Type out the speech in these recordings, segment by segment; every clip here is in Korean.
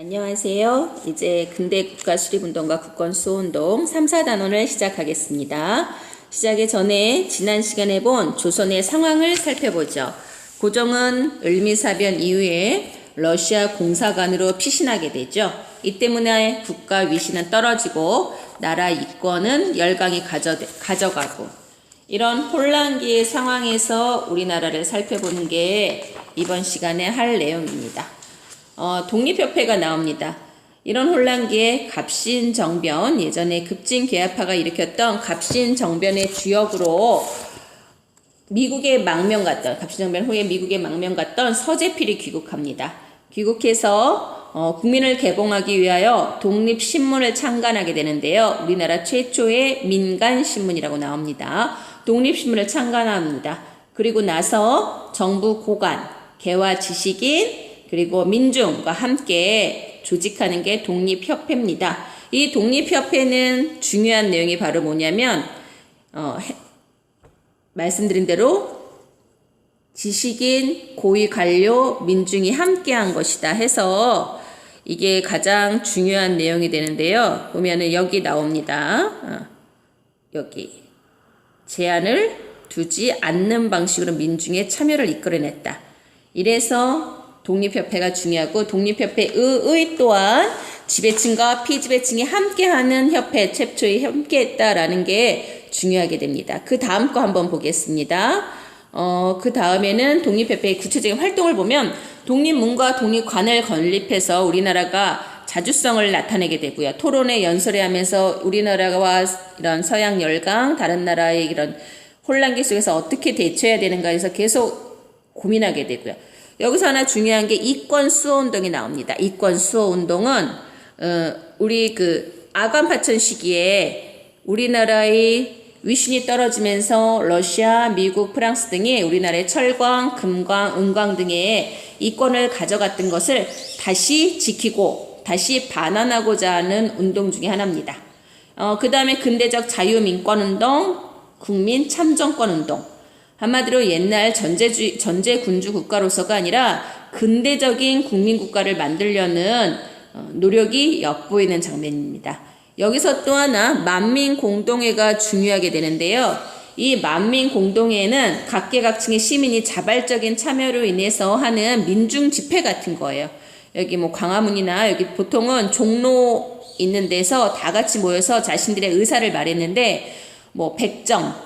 안녕하세요. 이제 근대 국가 수립운동과 국권 수호운동 3, 4단원을 시작하겠습니다. 시작에 전에 지난 시간에 본 조선의 상황을 살펴보죠. 고종은 을미사변 이후에 러시아 공사관으로 피신하게 되죠. 이 때문에 국가 위신은 떨어지고 나라 이권은 열강이 가져가고 이런 혼란기의 상황에서 우리나라를 살펴보는 게 이번 시간에 할 내용입니다. 독립협회가 나옵니다. 이런 혼란기에 갑신정변, 예전에 급진괴합파가 일으켰던 갑신정변의 주역으로 미국의 망명 갔던, 갑신정변 후에 미국의 망명 갔던 서재필이 귀국합니다. 귀국해서 국민을 개봉하기 위하여 독립신문을 창간하게 되는데요. 우리나라 최초의 민간신문이라고 나옵니다. 독립신문을 창간합니다. 그리고 나서 정부 고관, 개화 지식인, 그리고 민중과 함께 조직하는 게 독립협회입니다. 이 독립협회는 중요한 내용이 바로 뭐냐면 말씀드린 대로 지식인, 고위 관료, 민중이 함께한 것이다 해서 이게 가장 중요한 내용이 되는데요. 보면은 여기 나옵니다. 여기 제한을 두지 않는 방식으로 민중의 참여를 이끌어냈다. 이래서 독립협회가 중요하고 독립협회의 의 또한 지배층과 피지배층이 함께하는 협회, 최초에 함께했다라는 게 중요하게 됩니다. 그 다음 거 한번 보겠습니다. 그 다음에는 독립협회의 구체적인 활동을 보면 독립문과 독립관을 건립해서 우리나라가 자주성을 나타내게 되고요. 토론회, 연설회 하면서 우리나라와 이런 서양 열강, 다른 나라의 이런 혼란기 속에서 어떻게 대처해야 되는가 해서 계속 고민하게 되고요. 여기서 하나 중요한 게 이권 수호 운동이 나옵니다. 이권 수호 운동은 우리 아관 파천 시기에 우리나라의 위신이 떨어지면서 러시아, 미국, 프랑스 등이 우리나라의 철광, 금광, 은광 등의 이권을 가져갔던 것을 다시 지키고 다시 반환하고자 하는 운동 중에 하나입니다. 그 다음에 근대적 자유민권운동, 국민 참정권운동. 한마디로 옛날 전제군주 국가로서가 아니라 근대적인 국민국가를 만들려는 노력이 엿보이는 장면입니다. 여기서 또 하나 만민공동회가 중요하게 되는데요. 이 만민공동회는 각계각층의 시민이 자발적인 참여로 인해서 하는 민중집회 같은 거예요. 여기 광화문이나 여기 보통은 종로 있는 데서 다 같이 모여서 자신들의 의사를 말했는데 백정,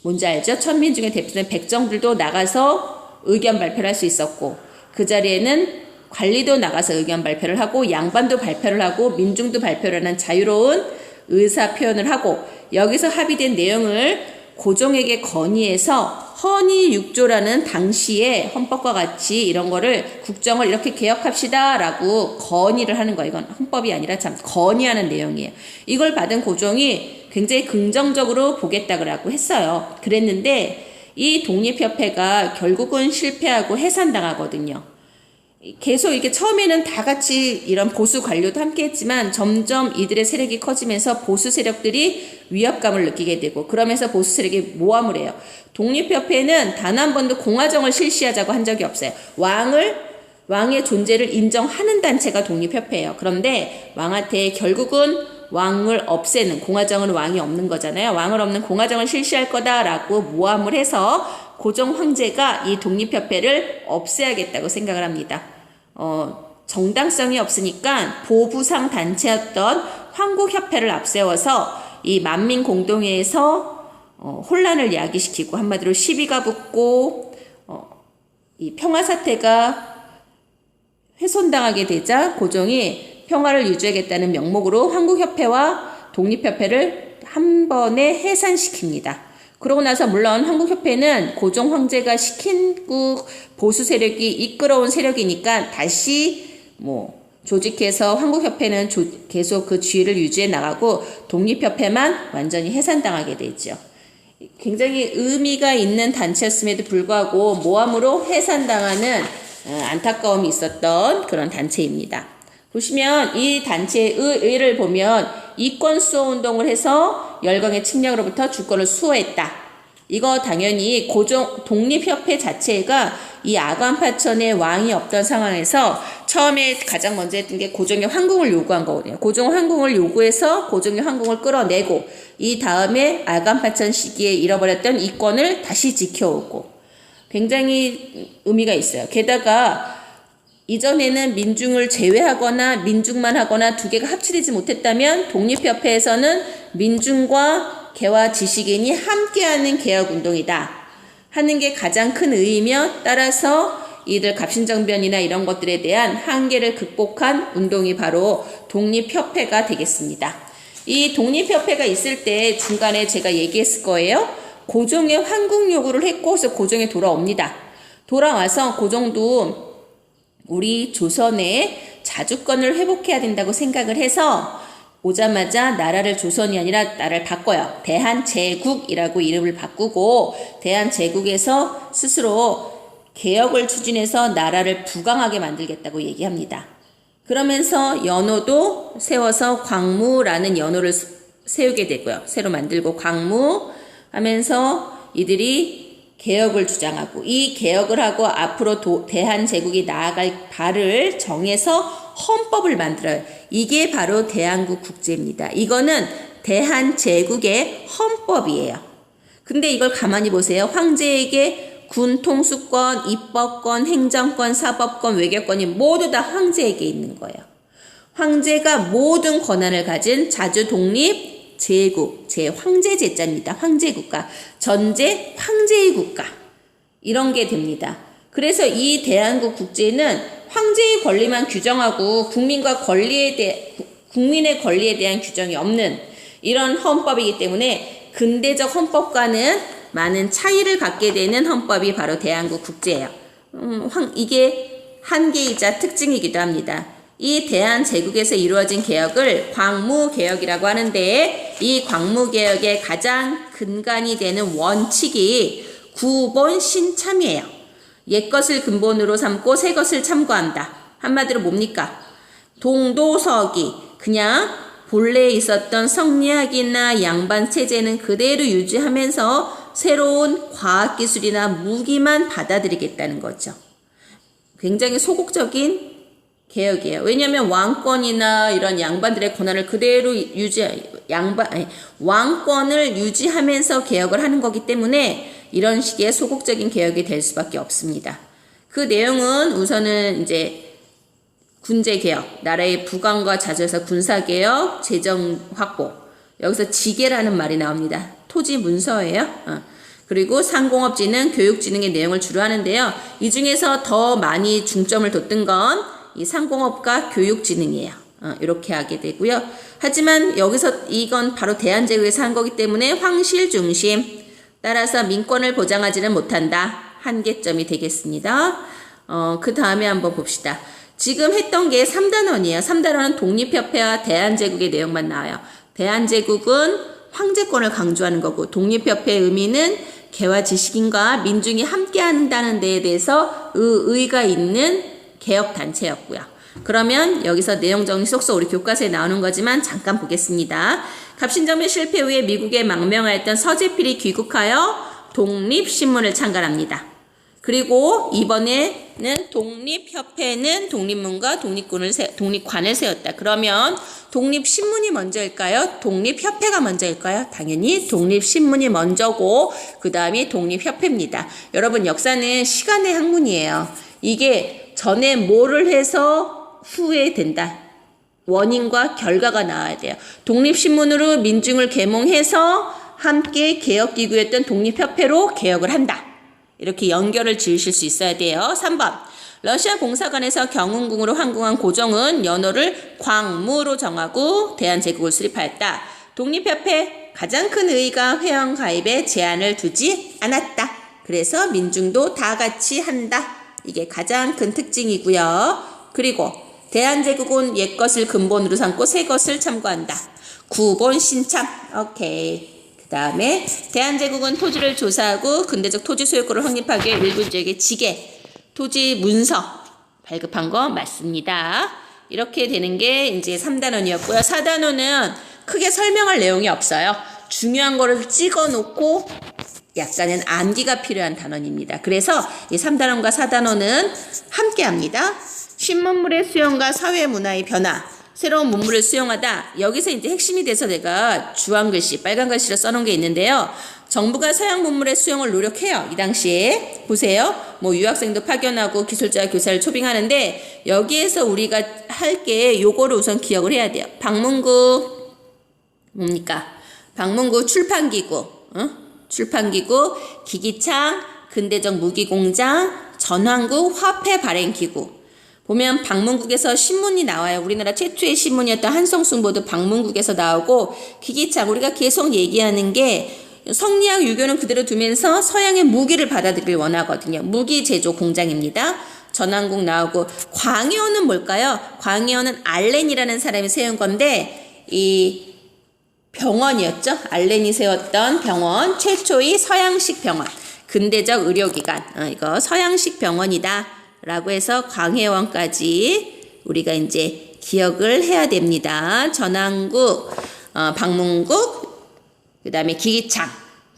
뭔지 알죠? 천민중의 대표된 백정들도 나가서 의견 발표를 할 수 있었고 그 자리에는 관리도 나가서 의견 발표를 하고 양반도 발표를 하고 민중도 발표를 하는 자유로운 의사 표현을 하고 여기서 합의된 내용을 고종에게 건의해서 헌의 6조라는 당시의 헌법과 같이 이런 거를 국정을 이렇게 개혁합시다 라고 건의를 하는 거예요. 이건 헌법이 아니라 참 건의하는 내용이에요. 이걸 받은 고종이 굉장히 긍정적으로 보겠다고 했어요. 그랬는데 이 독립협회가 결국은 실패하고 해산당하거든요. 계속 이렇게 처음에는 다 같이 이런 보수 관료도 함께 했지만 점점 이들의 세력이 커지면서 보수 세력들이 위압감을 느끼게 되고 그러면서 보수 세력이 모함을 해요. 독립협회는 단 한 번도 공화정을 실시하자고 한 적이 없어요. 왕의 존재를 인정하는 단체가 독립협회예요. 그런데 왕한테 결국은 왕을 없애는, 공화정은 왕이 없는 거잖아요. 왕을 없는 공화정을 실시할 거다라고 모함을 해서 고종 황제가 이 독립협회를 없애야겠다고 생각을 합니다. 정당성이 없으니까 보부상 단체였던 황국협회를 앞세워서 이 만민공동회에서 혼란을 야기시키고 한마디로 시비가 붙고 이 평화사태가 훼손당하게 되자 고종이 평화를 유지하겠다는 명목으로 한국협회와 독립협회를 한 번에 해산시킵니다. 그러고 나서 물론 한국협회는 고종 황제가 시킨 보수 세력이 이끌어온 세력이니까 다시 조직해서 한국협회는 계속 그 지위를 유지해 나가고 독립협회만 완전히 해산당하게 되죠. 굉장히 의미가 있는 단체였음에도 불구하고 모함으로 해산당하는 안타까움이 있었던 그런 단체입니다. 보시면 이 단체의 의를 보면 이권 수호 운동을 해서 열강의 침략으로부터 주권을 수호했다. 이거 당연히 독립협회 자체가 이 아관파천에 왕이 없던 상황에서 처음에 가장 먼저 했던 게 고종의 황궁을 요구한 거거든요. 고종 황궁을 요구해서 고종의 황궁을 끌어내고 이 다음에 아관파천 시기에 잃어버렸던 이권을 다시 지켜오고 굉장히 의미가 있어요. 게다가 이전에는 민중을 제외하거나 민중만 하거나 두 개가 합치되지 못했다면 독립협회에서는 민중과 개와 지식인이 함께하는 개혁운동이다 하는 게 가장 큰 의의며 따라서 이들 갑신정변이나 이런 것들에 대한 한계를 극복한 운동이 바로 독립협회가 되겠습니다. 이 독립협회가 있을 때 중간에 제가 얘기했을 거예요. 고종의 황궁 요구를 했고 그래서 고종이 돌아옵니다. 돌아와서 고종도 우리 조선의 자주권을 회복해야 된다고 생각을 해서 오자마자 나라를 조선이 아니라 나라를 바꿔요. 대한제국이라고 이름을 바꾸고 대한제국에서 스스로 개혁을 추진해서 나라를 부강하게 만들겠다고 얘기합니다. 그러면서 연호도 세워서 광무라는 연호를 세우게 되고요. 새로 만들고 광무 하면서 이들이 개혁을 주장하고 이 개혁을 하고 앞으로 대한제국이 나아갈 바를 정해서 헌법을 만들어요. 이게 바로 대한국 국제입니다. 이거는 대한제국의 헌법이에요. 근데 이걸 가만히 보세요. 황제에게 군 통수권, 입법권, 행정권, 사법권, 외교권이 모두 다 황제에게 있는 거예요. 황제가 모든 권한을 가진 자주 독립 제국, 황제 제자입니다. 황제국가, 전제 황제의 국가 이런 게 됩니다. 그래서 이 대한국 국제는 황제의 권리만 규정하고 국민의 권리에 대한 규정이 없는 이런 헌법이기 때문에 근대적 헌법과는 많은 차이를 갖게 되는 헌법이 바로 대한국 국제예요. 이게 한계이자 특징이기도 합니다. 이 대한제국에서 이루어진 개혁을 광무개혁이라고 하는데 이 광무개혁의 가장 근간이 되는 원칙이 구본신참이에요. 옛것을 근본으로 삼고 새것을 참고한다. 한마디로 뭡니까? 동도서기, 그냥 본래 있었던 성리학이나 양반체제는 그대로 유지하면서 새로운 과학기술이나 무기만 받아들이겠다는 거죠. 굉장히 소극적인 개혁이에요. 왜냐하면 왕권이나 이런 양반들의 권한을 그대로 왕권을 유지하면서 개혁을 하는 거기 때문에 이런 식의 소극적인 개혁이 될 수밖에 없습니다. 그 내용은 우선은 이제 군제개혁, 나라의 부강과 자주에서 군사개혁, 재정 확보. 여기서 지계라는 말이 나옵니다. 토지 문서예요. 그리고 상공업진흥, 교육진흥의 내용을 주로 하는데요. 이 중에서 더 많이 중점을 뒀던 건 이 상공업과 교육진흥이에요. 이렇게 하게 되고요. 하지만 여기서 이건 바로 대한제국에서 한 거기 때문에 황실 중심, 따라서 민권을 보장하지는 못한다. 한계점이 되겠습니다. 그 다음에 한번 봅시다. 지금 했던 게 3단원이에요. 3단원은 독립협회와 대한제국의 내용만 나와요. 대한제국은 황제권을 강조하는 거고 독립협회의 의미는 개와 지식인과 민중이 함께 한다는 데에 대해서 의의가 있는 개혁단체였고요. 그러면 여기서 내용 정리 쏙쏙 우리 교과서에 나오는 거지만 잠깐 보겠습니다. 갑신정변 실패 후에 미국에 망명하였던 서재필이 귀국하여 독립신문을 창간합니다. 그리고 이번에는 독립협회는 독립문과 독립관을 세웠다. 그러면 독립신문이 먼저일까요? 독립협회가 먼저일까요? 당연히 독립신문이 먼저고 그 다음이 독립협회입니다. 여러분 역사는 시간의 학문이에요. 이게 전에 뭐를 해서 후에 된다. 원인과 결과가 나와야 돼요. 독립신문으로 민중을 계몽해서 함께 개혁기구였던 독립협회로 개혁을 한다. 이렇게 연결을 지으실 수 있어야 돼요. 3번. 러시아 공사관에서 경운궁으로 환궁한 고종은 연호를 광무로 정하고 대한제국을 수립하였다. 독립협회 가장 큰 의의가 회원 가입에 제한을 두지 않았다. 그래서 민중도 다 같이 한다. 이게 가장 큰 특징이고요. 그리고 대한제국은 옛것을 근본으로 삼고 새것을 참고한다. 구본신참. 오케이. 그 다음에 대한제국은 토지를 조사하고 근대적 토지 소유권을 확립하기 위해 일부 지역의 지계, 토지 문서 발급한 거 맞습니다. 이렇게 되는 게 이제 3단원이었고요. 4단원은 크게 설명할 내용이 없어요. 중요한 거를 찍어 놓고 약간은 암기가 필요한 단원입니다. 그래서 이 3단원과 4단원은 함께 합니다. 신문물의 수용과 사회 문화의 변화, 새로운 문물을 수용하다. 여기서 이제 핵심이 돼서 내가 주황 글씨, 빨간 글씨로 써놓은 게 있는데요. 정부가 서양 문물의 수용을 노력해요. 이 당시에 보세요. 뭐 유학생도 파견하고 기술자 교사를 초빙하는데 여기에서 우리가 할 게 요거를 우선 기억을 해야 돼요. 방문국 뭡니까? 방문국 출판기구, 출판기구, 기기창, 근대적 무기공장, 전환국, 화폐 발행기구. 보면 방문국에서 신문이 나와요. 우리나라 최초의 신문이었던 한성순보도 방문국에서 나오고, 기기창, 우리가 계속 얘기하는 게 성리학 유교는 그대로 두면서 서양의 무기를 받아들이길 원하거든요. 무기 제조 공장입니다. 전환국 나오고, 광해어는 뭘까요? 광해어는 알렌이라는 사람이 세운 건데 이 병원이었죠. 알렌이 세웠던 병원, 최초의 서양식 병원, 근대적 의료기관. 이거 서양식 병원이다 라고 해서 광해원까지 우리가 이제 기억을 해야 됩니다. 전환국, 방문국, 그 다음에 기기창,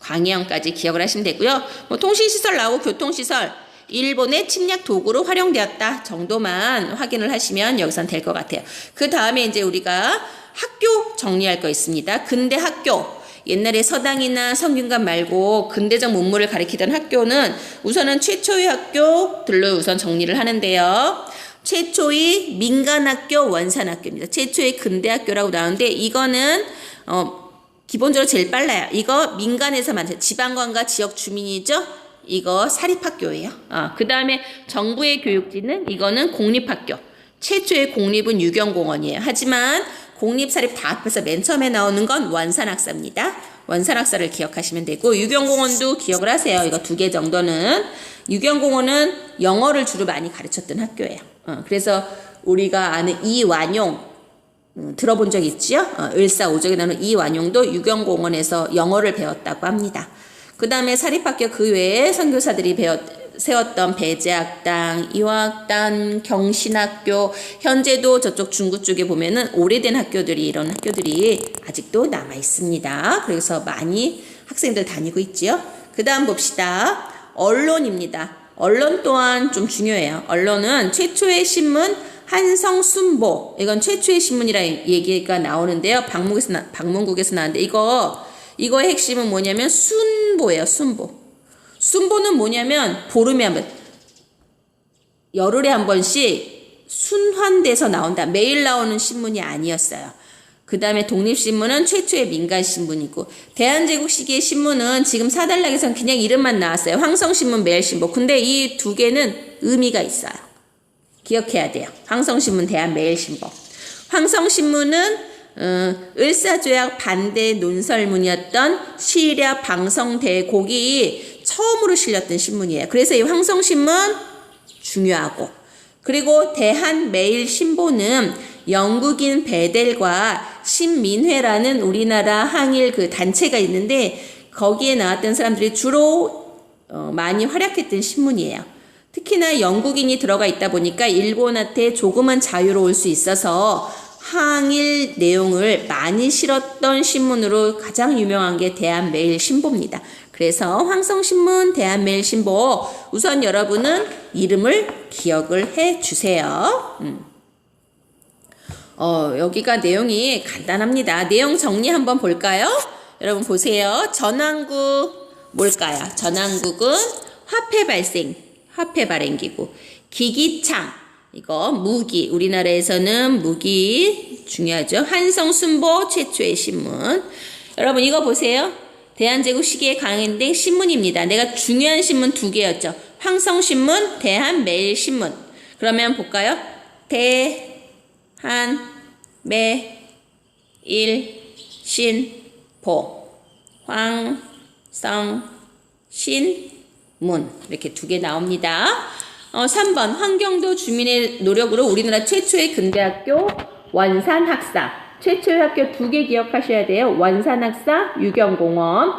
광해원까지 기억을 하시면 되고요. 뭐 통신시설 나오고 교통시설, 일본의 침략 도구로 활용되었다 정도만 확인을 하시면 여기선 될 것 같아요. 그 다음에 이제 우리가 학교 정리할 거 있습니다. 근대 학교. 옛날에 서당이나 성균관 말고 근대적 문물을 가리키던 학교는 우선은 최초의 학교들로 우선 정리를 하는데요. 최초의 민간학교, 원산학교입니다. 최초의 근대학교라고 나오는데 이거는 기본적으로 제일 빨라요. 이거 민간에서 만든 지방관과 지역 주민이죠. 이거 사립학교예요. 그 다음에 정부의 교육지는 이거는 공립학교. 최초의 공립은 유경공원이에요. 하지만 공립 사립 다 합해서 맨 처음에 나오는 건 원산학사입니다. 원산학사를 기억하시면 되고 유경공원도 기억을 하세요. 이거 2개 정도는. 유경공원은 영어를 주로 많이 가르쳤던 학교예요. 그래서 우리가 아는 이완용 들어본 적 있지요? 을사오적에 나오는 이완용도 유경공원에서 영어를 배웠다고 합니다. 그 다음에 사립학교 그 외에 선교사들이 세웠던 배제학당, 이화학당, 경신학교, 현재도 저쪽 중구 쪽에 보면은 오래된 학교들이, 이런 학교들이 아직도 남아 있습니다. 그래서 많이 학생들 다니고 있지요. 그 다음 봅시다. 언론입니다. 언론 또한 좀 중요해요. 언론은 최초의 신문 한성순보, 이건 최초의 신문이라는 얘기가 나오는데요. 방문국에서 나왔는데 이거의 핵심은 뭐냐면 순보예요. 순보. 순보는 뭐냐면 보름에 한 번, 열흘에 한 번씩 순환돼서 나온다. 매일 나오는 신문이 아니었어요. 그 다음에 독립신문은 최초의 민간신문이고, 대한제국 시기의 신문은 지금 사달락에서는 그냥 이름만 나왔어요. 황성신문, 매일신보. 근데 이 2개는 의미가 있어요. 기억해야 돼요. 황성신문, 대한매일신보. 황성신문은 을사조약 반대 논설문이었던 시력 방성대곡이 처음으로 실렸던 신문이에요. 그래서 이 황성신문 중요하고, 그리고 대한매일신보는 영국인 베델과 신민회라는 우리나라 항일 그 단체가 있는데 거기에 나왔던 사람들이 주로 많이 활약했던 신문이에요. 특히나 영국인이 들어가 있다 보니까 일본한테 조금은 자유로울 수 있어서 항일 내용을 많이 실었던 신문으로 가장 유명한 게 대한매일신보입니다. 그래서 황성신문, 대한매일신보, 우선 여러분은 이름을 기억을 해 주세요. 여기가 내용이 간단합니다. 내용 정리 한번 볼까요? 여러분 보세요. 전환국 뭘까요? 전환국은 화폐 발생, 화폐 발행기구. 기기창, 이거 무기, 우리나라에서는 무기 중요하죠. 한성순보 최초의 신문. 여러분 이거 보세요. 대한제국 시기에 강행된 신문입니다. 내가 중요한 신문 2개였죠. 황성신문, 대한매일신문. 그러면 볼까요? 대한매일신보, 황성신문. 이렇게 2개 나옵니다. 3번 환경도 주민의 노력으로 우리나라 최초의 근대학교 원산학사. 최초의 학교 2개 기억하셔야 돼요. 원산학사, 유경공원.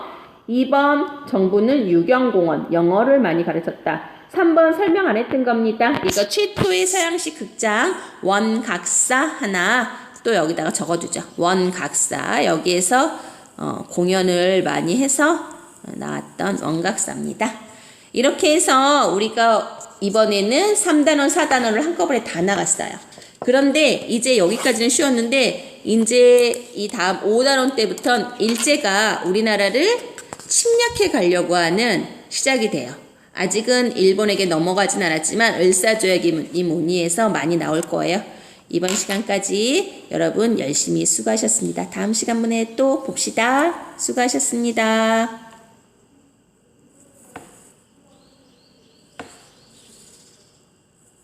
2번 정부는 유경공원, 영어를 많이 가르쳤다. 3번 설명 안 했던 겁니다. 이거 최초의 서양식 극장 원각사 하나 또 여기다가 적어두죠. 원각사. 여기에서 공연을 많이 해서 나왔던 원각사입니다. 이렇게 해서 우리가 이번에는 3단원, 4단원을 한꺼번에 다 나갔어요. 그런데 이제 여기까지는 쉬웠는데 이제 이 다음 5단원 때부터는 일제가 우리나라를 침략해 가려고 하는 시작이 돼요. 아직은 일본에게 넘어가진 않았지만 을사조약이 문의해서 많이 나올 거예요. 이번 시간까지 여러분 열심히 수고하셨습니다. 다음 시간분에 또 봅시다. 수고하셨습니다.